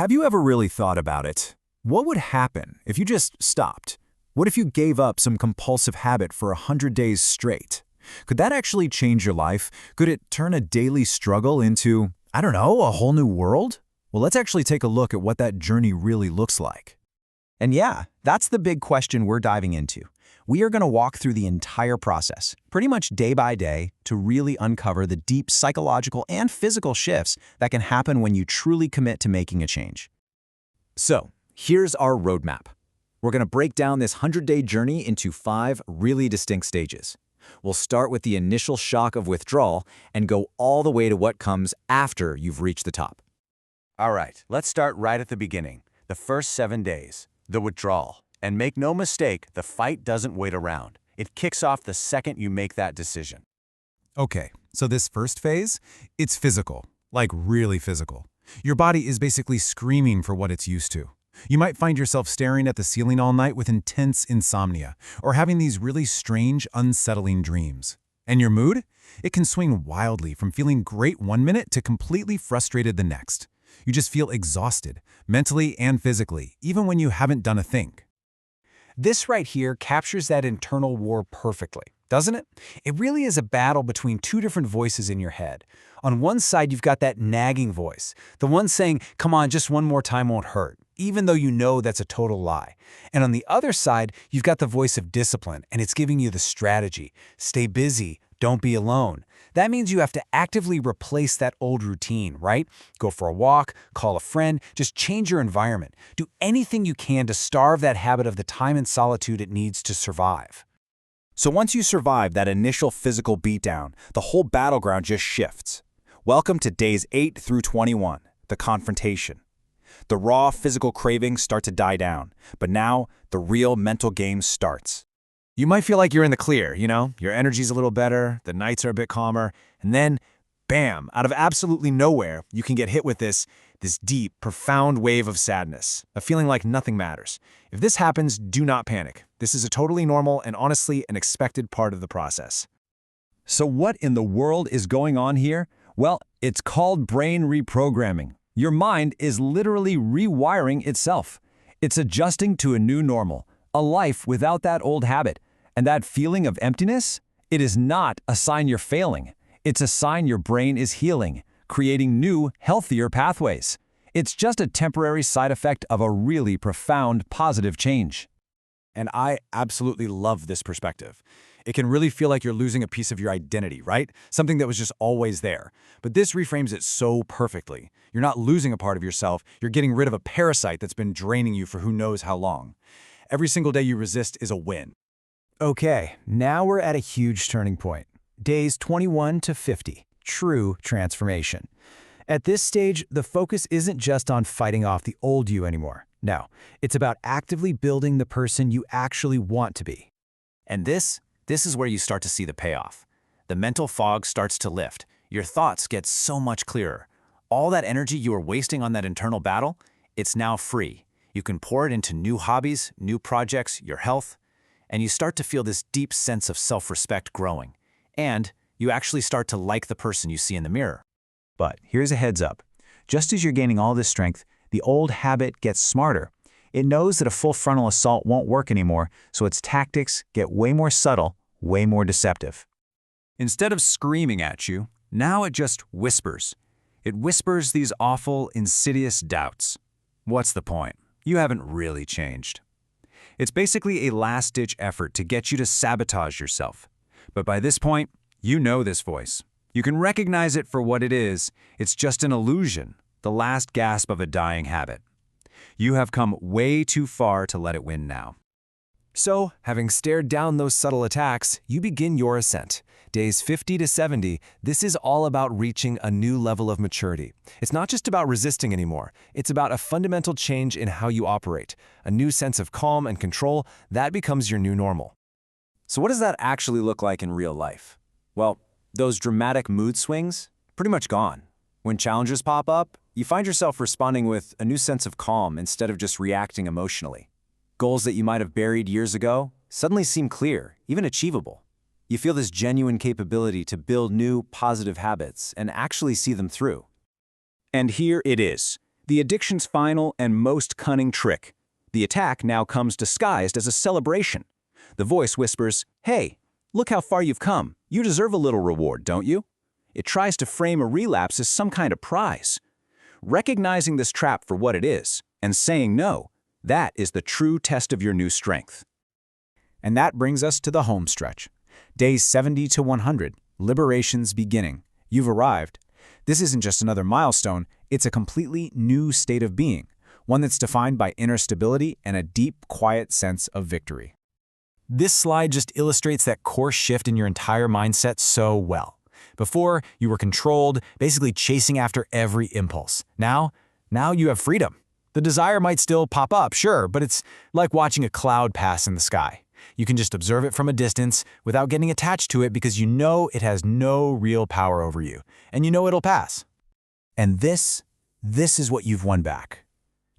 Have you ever really thought about it? What would happen if you just stopped? What if you gave up some compulsive habit for 100 days straight? Could that actually change your life? Could it turn a daily struggle into, I don't know, a whole new world? Well, let's actually take a look at what that journey really looks like. And yeah, that's the big question we're diving into. We are going to walk through the entire process, pretty much day by day, to really uncover the deep psychological and physical shifts that can happen when you truly commit to making a change. So, here's our roadmap. We're going to break down this 100-day journey into 5 really distinct stages. We'll start with the initial shock of withdrawal and go all the way to what comes after you've reached the top. All right, let's start right at the beginning, the first 7 days, the withdrawal. And make no mistake, the fight doesn't wait around. It kicks off the second you make that decision. Okay, so this first phase, it's physical, like really physical. Your body is basically screaming for what it's used to. You might find yourself staring at the ceiling all night with intense insomnia, or having these really strange, unsettling dreams. And your mood? It can swing wildly from feeling great one minute to completely frustrated the next. You just feel exhausted, mentally and physically, even when you haven't done a thing. This right here captures that internal war perfectly, doesn't it? It really is a battle between two different voices in your head. On one side, you've got that nagging voice, the one saying, come on, just one more time won't hurt, even though you know that's a total lie. And on the other side, you've got the voice of discipline, and it's giving you the strategy. Stay busy, don't be alone. That means you have to actively replace that old routine, right? Go for a walk, call a friend, just change your environment. Do anything you can to starve that habit of the time and solitude it needs to survive. So once you survive that initial physical beatdown, the whole battleground just shifts. Welcome to days 8 through 21, the confrontation. The raw physical cravings start to die down, but now the real mental game starts. You might feel like you're in the clear, your energy's a little better, the nights are a bit calmer, and then, bam, out of absolutely nowhere, you can get hit with this deep, profound wave of sadness, a feeling like nothing matters. If this happens, do not panic. This is a totally normal and honestly an expected part of the process. So what in the world is going on here? Well, it's called brain reprogramming. Your mind is literally rewiring itself. It's adjusting to a new normal, a life without that old habit. And that feeling of emptiness? It is not a sign you're failing. It's a sign your brain is healing, creating new, healthier pathways. It's just a temporary side effect of a really profound positive change. And I absolutely love this perspective. It can really feel like you're losing a piece of your identity, right? Something that was just always there. But this reframes it so perfectly. You're not losing a part of yourself, you're getting rid of a parasite that's been draining you for who knows how long. Every single day you resist is a win. Okay, now we're at a huge turning point. Days 21 to 50, true transformation. At this stage, the focus isn't just on fighting off the old you anymore. No, it's about actively building the person you actually want to be. And this is where you start to see the payoff. The mental fog starts to lift. Your thoughts get so much clearer. All that energy you were wasting on that internal battle, it's now free. You can pour it into new hobbies, new projects, your health, and you start to feel this deep sense of self-respect growing. And you actually start to like the person you see in the mirror. But here's a heads up. Just as you're gaining all this strength, the old habit gets smarter. It knows that a full frontal assault won't work anymore, so its tactics get way more subtle, way more deceptive. Instead of screaming at you, now it just whispers. It whispers these awful, insidious doubts. What's the point? You haven't really changed. It's basically a last-ditch effort to get you to sabotage yourself. But by this point, you know this voice. You can recognize it for what it is. It's just an illusion, the last gasp of a dying habit. You have come way too far to let it win now. So, having stared down those subtle attacks, you begin your ascent. Days 50 to 70, this is all about reaching a new level of maturity. It's not just about resisting anymore. It's about a fundamental change in how you operate. A new sense of calm and control, that becomes your new normal. So what does that actually look like in real life? Well, those dramatic mood swings, pretty much gone. When challenges pop up, you find yourself responding with a new sense of calm instead of just reacting emotionally. Goals that you might have buried years ago suddenly seem clear, even achievable. You feel this genuine capability to build new, positive habits and actually see them through. And here it is, The addiction's final and most cunning trick. The attack now comes disguised as a celebration. The voice whispers, "Hey, look how far you've come. You deserve a little reward, don't you?" It tries to frame a relapse as some kind of prize. Recognizing this trap for what it is, and saying no, that is the true test of your new strength. And that brings us to the home stretch. Days 70 to 100, liberation's beginning. You've arrived. This isn't just another milestone, it's a completely new state of being, one that's defined by inner stability and a deep, quiet sense of victory. This slide just illustrates that core shift in your entire mindset so well. Before, you were controlled, basically chasing after every impulse. Now you have freedom. The desire might still pop up, sure, but it's like watching a cloud pass in the sky. You can just observe it from a distance without getting attached to it because you know it has no real power over you, and you know it'll pass. And this is what you've won back.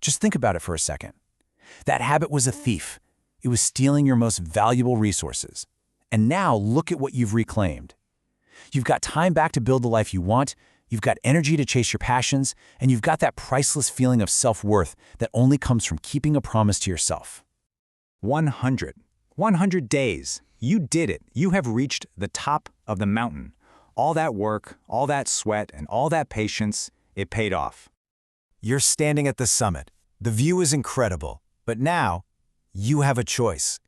Just think about it for a second. That habit was a thief. It was stealing your most valuable resources. And now look at what you've reclaimed. You've got time back to build the life you want, you've got energy to chase your passions, and you've got that priceless feeling of self-worth that only comes from keeping a promise to yourself. 100 days. You did it. You have reached the top of the mountain. All that work, all that sweat, and all that patience, it paid off. You're standing at the summit. The view is incredible. But now, you have a choice.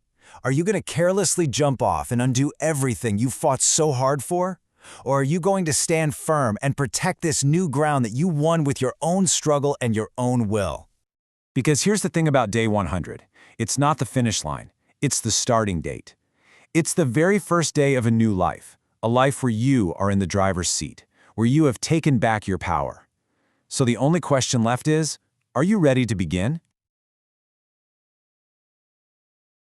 Are you going to carelessly jump off and undo everything you fought so hard for? Or are you going to stand firm and protect this new ground that you won with your own struggle and your own will? Because here's the thing about day 100. It's not the finish line. It's the starting date. It's the very first day of a new life, a life where you are in the driver's seat, where you have taken back your power. So the only question left is, are you ready to begin?